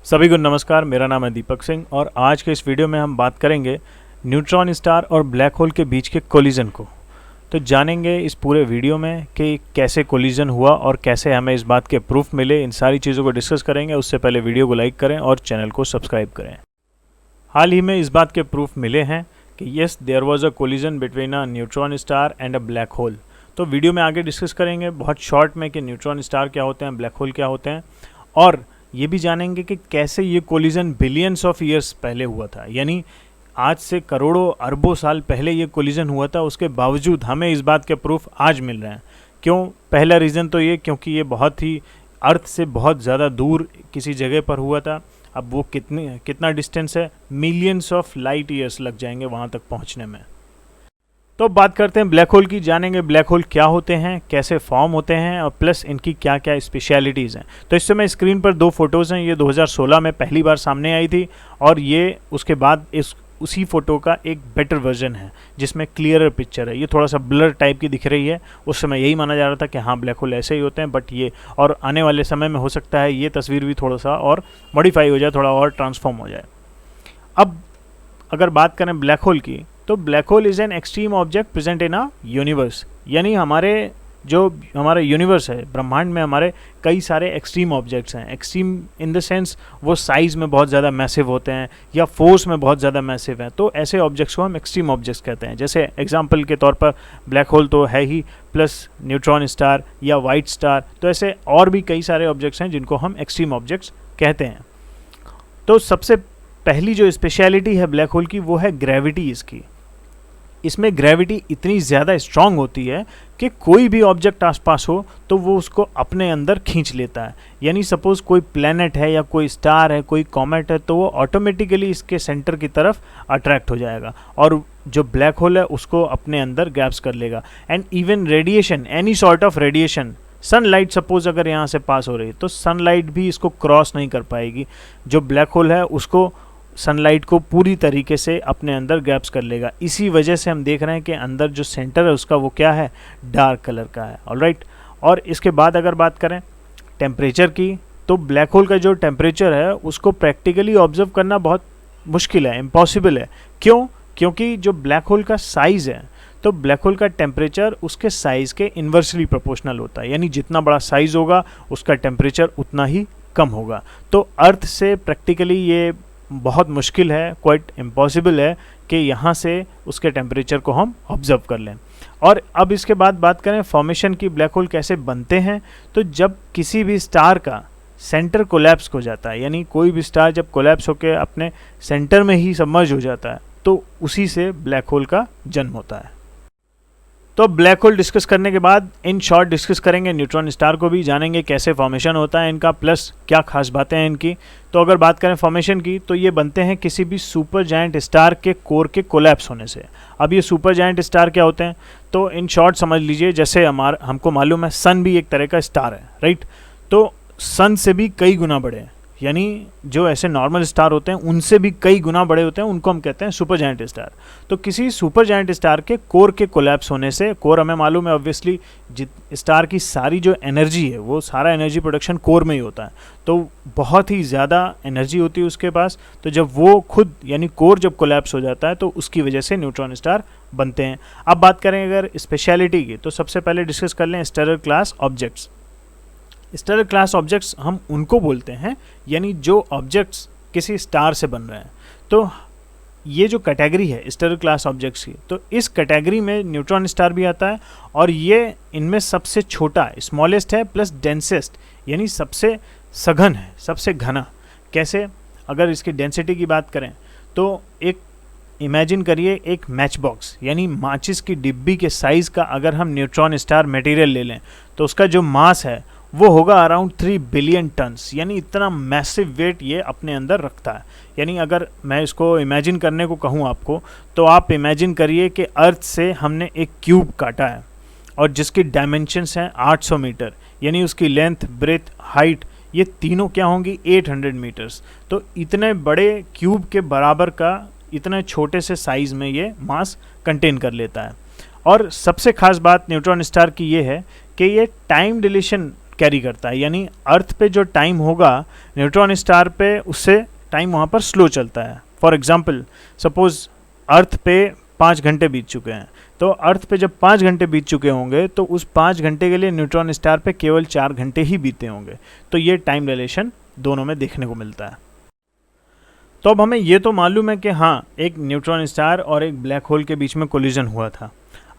सभी को नमस्कार। मेरा नाम है दीपक सिंह और आज के इस वीडियो में हम बात करेंगे न्यूट्रॉन स्टार और ब्लैक होल के बीच के कोलिजन को। तो जानेंगे इस पूरे वीडियो में कि कैसे कोलिजन हुआ और कैसे हमें इस बात के प्रूफ मिले। इन सारी चीज़ों को डिस्कस करेंगे। उससे पहले वीडियो को लाइक करें और चैनल को सब्सक्राइब करें। हाल ही में इस बात के प्रूफ मिले हैं कि yes there was a collision between a neutron star and a black hole. तो वीडियो में आगे डिस्कस करेंगे बहुत शॉर्ट में कि न्यूट्रॉन स्टार क्या होते हैं, ब्लैक होल क्या होते हैं, और ये भी जानेंगे कि कैसे ये कोलिजन बिलियंस ऑफ ईयर्स पहले हुआ था। यानी आज से करोड़ों अरबों साल पहले ये कोलिजन हुआ था, उसके बावजूद हमें इस बात के प्रूफ आज मिल रहे हैं। क्यों? पहला रीज़न तो ये क्योंकि ये बहुत ही अर्थ से बहुत ज़्यादा दूर किसी जगह पर हुआ था। अब वो कितना डिस्टेंस है, मिलियंस ऑफ लाइट ईयर्स लग जाएंगे वहाँ तक पहुँचने में। तो बात करते हैं ब्लैक होल की। जानेंगे ब्लैक होल क्या होते हैं, कैसे फॉर्म होते हैं और प्लस इनकी क्या क्या स्पेशलिटीज़ हैं। तो इस समय स्क्रीन पर दो फोटोज़ हैं। ये 2016 में पहली बार सामने आई थी और ये उसके बाद उसी फ़ोटो का एक बेटर वर्जन है जिसमें क्लियरर पिक्चर है। ये थोड़ा सा ब्लर टाइप की दिख रही है। उस समय यही माना जा रहा था कि हाँ ब्लैक होल ऐसे ही होते हैं, बट ये और आने वाले समय में हो सकता है ये तस्वीर भी थोड़ा सा और मॉडिफाई हो जाए, थोड़ा और ट्रांसफॉर्म हो जाए। अब अगर बात करें ब्लैक होल की, तो black hole is an extreme object present in a universe. यानी हमारा यूनिवर्स है, ब्रह्मांड में हमारे कई सारे एक्सट्रीम ऑब्जेक्ट्स हैं। एक्सट्रीम इन द सेंस वो साइज़ में बहुत ज़्यादा मैसिव होते हैं या फोर्स में बहुत ज़्यादा मैसिव हैं। तो ऐसे ऑब्जेक्ट्स को हम एक्सट्रीम ऑब्जेक्ट्स कहते हैं। जैसे एग्जांपल के तौर पर ब्लैक होल तो है ही, प्लस न्यूट्रॉन स्टार या वाइट स्टार। तो ऐसे और भी कई सारे ऑब्जेक्ट्स हैं जिनको हम एक्सट्रीम ऑब्जेक्ट्स कहते हैं। तो सबसे पहली जो स्पेशलिटी है ब्लैक होल की वो है ग्रेविटी इसकी। इसमें ग्रेविटी इतनी ज़्यादा स्ट्रांग होती है कि कोई भी ऑब्जेक्ट आसपास हो तो वो उसको अपने अंदर खींच लेता है। यानी सपोज़ कोई प्लैनेट है या कोई स्टार है, कोई कॉमेट है, तो वो ऑटोमेटिकली इसके सेंटर की तरफ अट्रैक्ट हो जाएगा और जो ब्लैक होल है उसको अपने अंदर ग्रैब्स कर लेगा। And even radiation, any sort of radiation, sunlight suppose अगर यहाँ से पास हो रही है तो सनलाइट भी इसको क्रॉस नहीं कर पाएगी। जो ब्लैक होल है उसको सनलाइट को पूरी तरीके से अपने अंदर ग्रैब्स कर लेगा। इसी वजह से हम देख रहे हैं कि अंदर जो सेंटर है उसका वो क्या है, डार्क कलर का है। ऑलराइट। और इसके बाद अगर बात करें टेम्परेचर की, तो ब्लैक होल का जो टेम्परेचर है उसको प्रैक्टिकली ऑब्जर्व करना बहुत मुश्किल है, इम्पॉसिबल है। क्यों? क्योंकि जो ब्लैक होल का साइज़ है, तो ब्लैक होल का टेम्परेचर उसके साइज़ के इन्वर्सली प्रोपोर्शनल होता है। यानी जितना बड़ा साइज़ होगा उसका टेम्परेचर उतना ही कम होगा। तो अर्थ से प्रैक्टिकली ये बहुत मुश्किल है, क्वाइट इम्पॉसिबल है कि यहाँ से उसके टेम्परेचर को हम ऑब्जर्व कर लें। और अब इसके बाद बात करें फॉर्मेशन की, ब्लैक होल कैसे बनते हैं। तो जब किसी भी स्टार का सेंटर कोलैप्स हो जाता है, यानी कोई भी स्टार जब कोलैप्स होकर अपने सेंटर में ही सबमर्ज हो जाता है, तो उसी से ब्लैक होल का जन्म होता है। तो ब्लैक होल डिस्कस करने के बाद इन शॉर्ट डिस्कस करेंगे न्यूट्रॉन स्टार को भी, जानेंगे कैसे फॉर्मेशन होता है इनका, प्लस क्या खास बातें हैं इनकी। तो अगर बात करें फॉर्मेशन की, तो ये बनते हैं किसी भी सुपर जायंट स्टार के कोर के कोलैप्स होने से। अब ये सुपर जायंट स्टार क्या होते हैं, तो इन शॉर्ट समझ लीजिए जैसे हमको मालूम है सन भी एक तरह का स्टार है, राइट। तो सन से भी कई गुना बड़े हैं, यानी जो ऐसे नॉर्मल स्टार होते हैं उनसे भी कई गुना बड़े होते हैं, उनको हम कहते हैं सुपर जायंट स्टार। तो किसी सुपर जायंट स्टार के कोर के कोलैप्स होने से, कोर हमें मालूम है ऑब्वियसली स्टार की सारी जो एनर्जी है वो सारा एनर्जी प्रोडक्शन कोर में ही होता है। तो बहुत ही ज़्यादा एनर्जी होती है उसके पास। तो जब वो खुद यानी कोर जब कोलैप्स हो जाता है तो उसकी वजह से न्यूट्रॉन स्टार बनते हैं। अब बात करें अगर स्पेशलिटी की, तो सबसे पहले डिस्कस कर लें stellar class objects. Stellar class objects हम उनको बोलते हैं यानी जो ऑब्जेक्ट्स किसी स्टार से बन रहे हैं। तो ये जो कैटेगरी है स्टेलर क्लास ऑब्जेक्ट्स की, तो इस कैटेगरी में न्यूट्रॉन स्टार भी आता है और ये इनमें सबसे छोटा, स्मॉलेस्ट है, प्लस डेंसेस्ट, यानी सबसे सघन है, सबसे घना। कैसे? अगर इसकी डेंसिटी की बात करें तो एक इमेजिन करिए एक मैच बॉक्स यानी माचिस की डिब्बी के साइज़ का अगर हम न्यूट्रॉन स्टार मटेरियल ले लें तो उसका जो मास है वो होगा अराउंड 3 बिलियन टन्स। यानी इतना मैसिव वेट ये अपने अंदर रखता है। यानी अगर मैं इसको इमेजिन करने को कहूँ आपको, तो आप इमेजिन करिए कि अर्थ से हमने एक क्यूब काटा है और जिसकी डायमेंशंस हैं 800 मीटर, यानी उसकी लेंथ, ब्रेथ, हाइट ये तीनों क्या होंगी 800 मीटर्स। तो इतने बड़े क्यूब के बराबर का इतने छोटे से साइज़ में ये मास कंटेन कर लेता है। और सबसे खास बात न्यूट्रॉन स्टार की ये है कि ये टाइम डिलेशन कैरी करता है, यानी अर्थ पे जो टाइम होगा न्यूट्रॉन स्टार पे उससे टाइम वहाँ पर स्लो चलता है। फॉर एग्जांपल सपोज अर्थ पे 5 घंटे बीत चुके हैं, तो अर्थ पे जब 5 घंटे बीत चुके होंगे तो उस 5 घंटे के लिए न्यूट्रॉन स्टार पे केवल 4 घंटे ही बीते होंगे। तो ये टाइम रिलेशन दोनों में देखने को मिलता है। तो अब हमें ये तो मालूम है कि हाँ, एक न्यूट्रॉन स्टार और एक ब्लैक होल के बीच में कोलिजन हुआ था।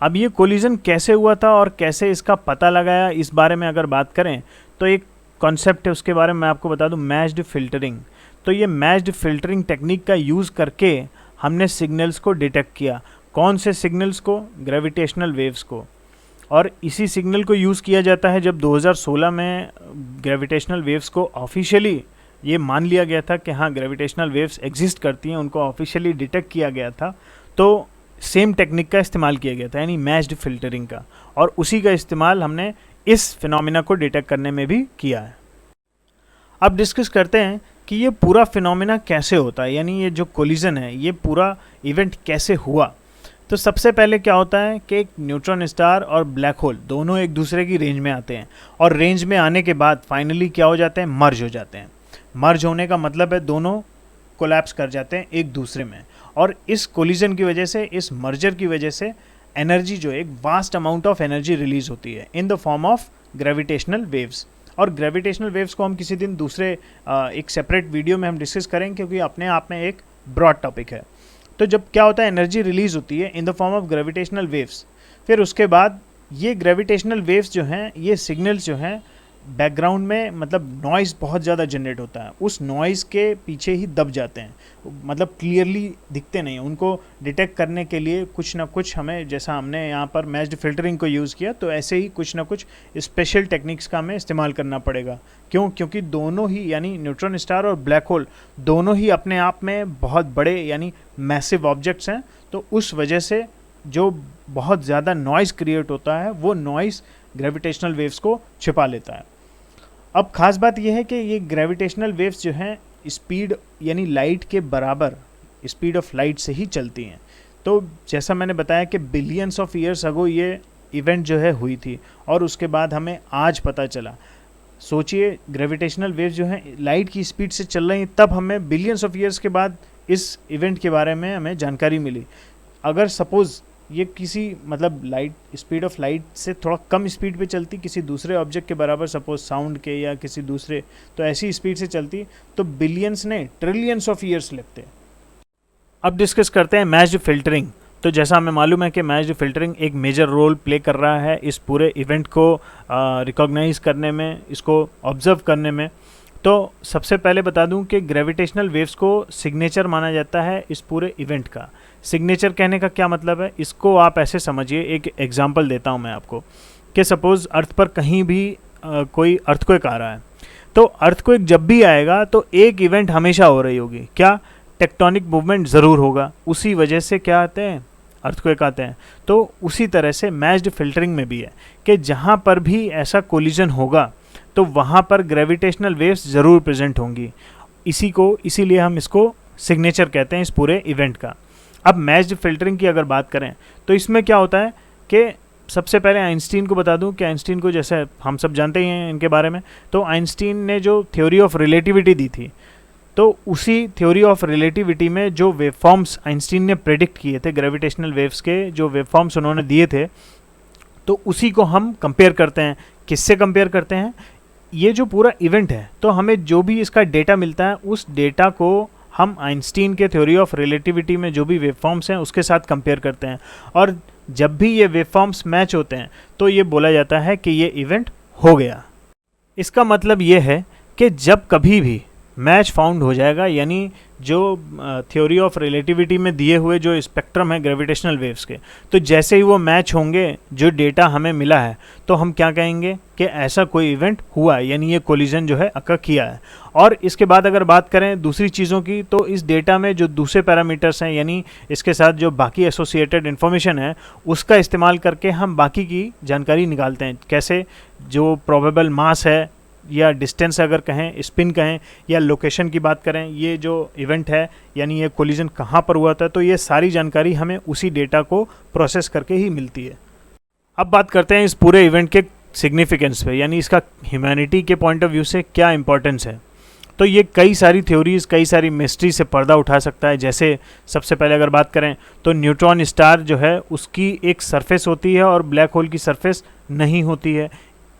अब ये कोलिजन कैसे हुआ था और कैसे इसका पता लगाया, इस बारे में अगर बात करें तो एक कॉन्सेप्ट है, उसके बारे में मैं आपको बता दूं, मैच्ड फिल्टरिंग। तो ये मैच्ड फिल्टरिंग टेक्निक का यूज़ करके हमने सिग्नल्स को डिटेक्ट किया। कौन से सिग्नल्स को? ग्रेविटेशनल वेव्स को। और इसी सिग्नल को यूज़ किया जाता है जब 2016 में ग्रेविटेशनल वेव्स को ऑफिशियली ये मान लिया गया था कि हाँ, ग्रेविटेशनल वेव्स एग्जिस्ट करती हैं, उनको ऑफिशियली डिटेक्ट किया गया था। तो सेम टेक्निक का इस्तेमाल किया गया था, यानी मैच्ड फिल्टरिंग का, और उसी का इस्तेमाल हमने इस फिनोमिना को डिटेक्ट करने में भी किया है। अब डिस्कस करते हैं कि ये पूरा फिनोमिना कैसे होता है, यानी ये जो कोलिजन है, ये पूरा इवेंट कैसे हुआ। तो सबसे पहले क्या होता है कि एक न्यूट्रॉन स्टार और ब्लैक होल दोनों एक दूसरे की रेंज में आते हैं, और रेंज में आने के बाद फाइनली क्या हो जाते हैं? मर्ज हो जाते हैं। मर्ज होने का मतलब है दोनों कोलैप्स कर जाते हैं एक दूसरे में, और इस कोलिजन की वजह से, इस मर्जर की वजह से एनर्जी जो है, एक vast amount of energy release होती है in the form of gravitational waves. और ग्रेविटेशनल वेव्स को हम किसी दिन दूसरे एक सेपरेट वीडियो में हम डिस्कस करेंगे, क्योंकि अपने आप में एक ब्रॉड टॉपिक है। तो जब क्या होता है, एनर्जी रिलीज होती है in the form of gravitational waves, फिर उसके बाद ये ग्रेविटेशनल वेव्स जो हैं, ये सिग्नल्स जो हैं, बैकग्राउंड में मतलब नॉइज़ बहुत ज़्यादा जनरेट होता है, उस नॉइज़ के पीछे ही दब जाते हैं, मतलब क्लियरली दिखते नहीं। उनको डिटेक्ट करने के लिए कुछ ना कुछ हमें, जैसा हमने यहाँ पर मैच्ड फिल्टरिंग को यूज़ किया, तो ऐसे ही कुछ ना कुछ स्पेशल टेक्निक्स का हमें इस्तेमाल करना पड़ेगा। क्यों? क्योंकि दोनों ही, यानी न्यूट्रॉन स्टार और ब्लैक होल दोनों ही अपने आप में बहुत बड़े यानी मैसिव ऑब्जेक्ट्स हैं, तो उस वजह से जो बहुत ज़्यादा नॉइज़ क्रिएट होता है, वो नॉइज़ ग्रेविटेशनल वेव्स को छिपा लेता है। अब ख़ास बात यह है कि ये ग्रेविटेशनल वेव्स जो हैं स्पीड यानी लाइट के बराबर, स्पीड ऑफ लाइट से ही चलती हैं। तो जैसा मैंने बताया कि बिलियंस ऑफ ईयर्स अगो ये इवेंट जो है हुई थी, और उसके बाद हमें आज पता चला। सोचिए, ग्रेविटेशनल वेव्स जो हैं लाइट की स्पीड से चल रही हैं, तब हमें बिलियंस ऑफ ईयर्स के बाद इस इवेंट के बारे में हमें जानकारी मिली। अगर सपोज़ ये किसी मतलब लाइट, स्पीड ऑफ लाइट से थोड़ा कम स्पीड पे चलती, किसी दूसरे ऑब्जेक्ट के बराबर, सपोज साउंड के या किसी दूसरे, तो ऐसी स्पीड से चलती, तो बिलियंस ने ट्रिलियंस ऑफ ईयर्स लगते। अब डिस्कस करते हैं मैच्ड फिल्टरिंग। तो जैसा हमें मालूम है कि मैच्ड फिल्टरिंग एक मेजर रोल प्ले कर रहा है इस पूरे इवेंट को रिकॉग्नाइज करने में, इसको ऑब्जर्व करने में। तो सबसे पहले बता दूं कि ग्रेविटेशनल वेव्स को सिग्नेचर माना जाता है इस पूरे इवेंट का। सिग्नेचर कहने का क्या मतलब है, इसको आप ऐसे समझिए, एक एग्जांपल देता हूं मैं आपको कि सपोज़ अर्थ पर कहीं भी कोई अर्थक्वेक आ रहा है, तो अर्थक्वेक जब भी आएगा तो एक इवेंट हमेशा हो रही होगी, क्या? टेक्टोनिक मूवमेंट ज़रूर होगा, उसी वजह से क्या आते हैं? अर्थक्वेक आते हैं। तो उसी तरह से मैच्ड फिल्टरिंग में भी है कि जहाँ पर भी ऐसा कोलिजन होगा तो वहाँ पर ग्रेविटेशनल वेव्स ज़रूर प्रेजेंट होंगी। इसीलिए हम इसको सिग्नेचर कहते हैं इस पूरे इवेंट का। अब मैच्ड फिल्टरिंग की अगर बात करें तो इसमें क्या होता है कि सबसे पहले आइंस्टीन को बता दूं कि आइंस्टीन को, जैसे हम सब जानते ही हैं इनके बारे में, तो आइंस्टीन ने जो थ्योरी ऑफ रिलेटिविटी दी थी, तो उसी थ्योरी ऑफ रिलेटिविटी में जो वेवफॉर्म्स आइंस्टीन ने प्रेडिक्ट किए थे, ग्रेविटेशनल वेव्स के जो वेवफॉर्म्स उन्होंने दिए थे, तो उसी को हम कंपेयर करते हैं। किससे कंपेयर करते हैं? ये जो पूरा इवेंट है, तो हमें जो भी इसका डेटा मिलता है, उस डेटा को हम आइंस्टीन के थ्योरी ऑफ रिलेटिविटी में जो भी वेवफॉर्म्स हैं उसके साथ कंपेयर करते हैं, और जब भी ये वेवफॉर्म्स मैच होते हैं तो ये बोला जाता है कि ये इवेंट हो गया। इसका मतलब ये है कि जब कभी भी मैच फाउंड हो जाएगा, यानी जो थ्योरी ऑफ रिलेटिविटी में दिए हुए जो स्पेक्ट्रम है ग्रेविटेशनल वेव्स के, तो जैसे ही वो मैच होंगे, जो डेटा हमें मिला है, तो हम क्या कहेंगे कि ऐसा कोई इवेंट हुआ है, यानी ये कोलिजन जो है अकर किया है। और इसके बाद अगर बात करें दूसरी चीज़ों की, तो इस डेटा में जो दूसरे पैरामीटर्स हैं, यानी इसके साथ जो बाकी एसोसिएटेड इन्फॉर्मेशन है, उसका इस्तेमाल करके हम बाकी की जानकारी निकालते हैं। कैसे? जो प्रोबेबल मास है, या डिस्टेंस अगर कहें, स्पिन कहें, या लोकेशन की बात करें, ये जो इवेंट है यानी ये कोलिजन कहाँ पर हुआ था, तो ये सारी जानकारी हमें उसी डेटा को प्रोसेस करके ही मिलती है। अब बात करते हैं इस पूरे इवेंट के सिग्निफिकेंस पे, यानी इसका ह्यूमैनिटी के पॉइंट ऑफ व्यू से क्या इंपॉर्टेंस है। तो ये कई सारी थ्योरीज, कई सारी मिस्ट्री से पर्दा उठा सकता है। जैसे सबसे पहले अगर बात करें तो न्यूट्रॉन स्टार जो है उसकी एक सरफेस होती है और ब्लैक होल की सरफेस नहीं होती है।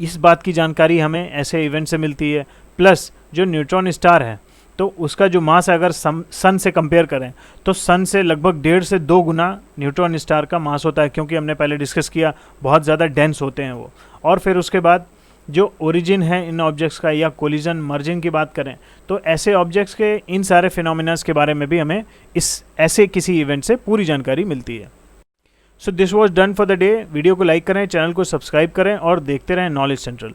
इस बात की जानकारी हमें ऐसे इवेंट से मिलती है। प्लस जो न्यूट्रॉन स्टार है तो उसका जो मास अगर सन से कंपेयर करें तो सन से लगभग 1.5 से 2 गुना न्यूट्रॉन स्टार का मास होता है, क्योंकि हमने पहले डिस्कस किया बहुत ज़्यादा डेंस होते हैं वो। और फिर उसके बाद जो ओरिजिन है इन ऑब्जेक्ट्स का या कोलिजन मर्जिंग की बात करें तो ऐसे ऑब्जेक्ट्स के इन सारे फिनोमिनास के बारे में भी हमें इस ऐसे किसी इवेंट से पूरी जानकारी मिलती है। So this was done for the day. Video को लाइक करें, चैनल को सब्सक्राइब करें और देखते रहें नॉलेज सेंट्रल।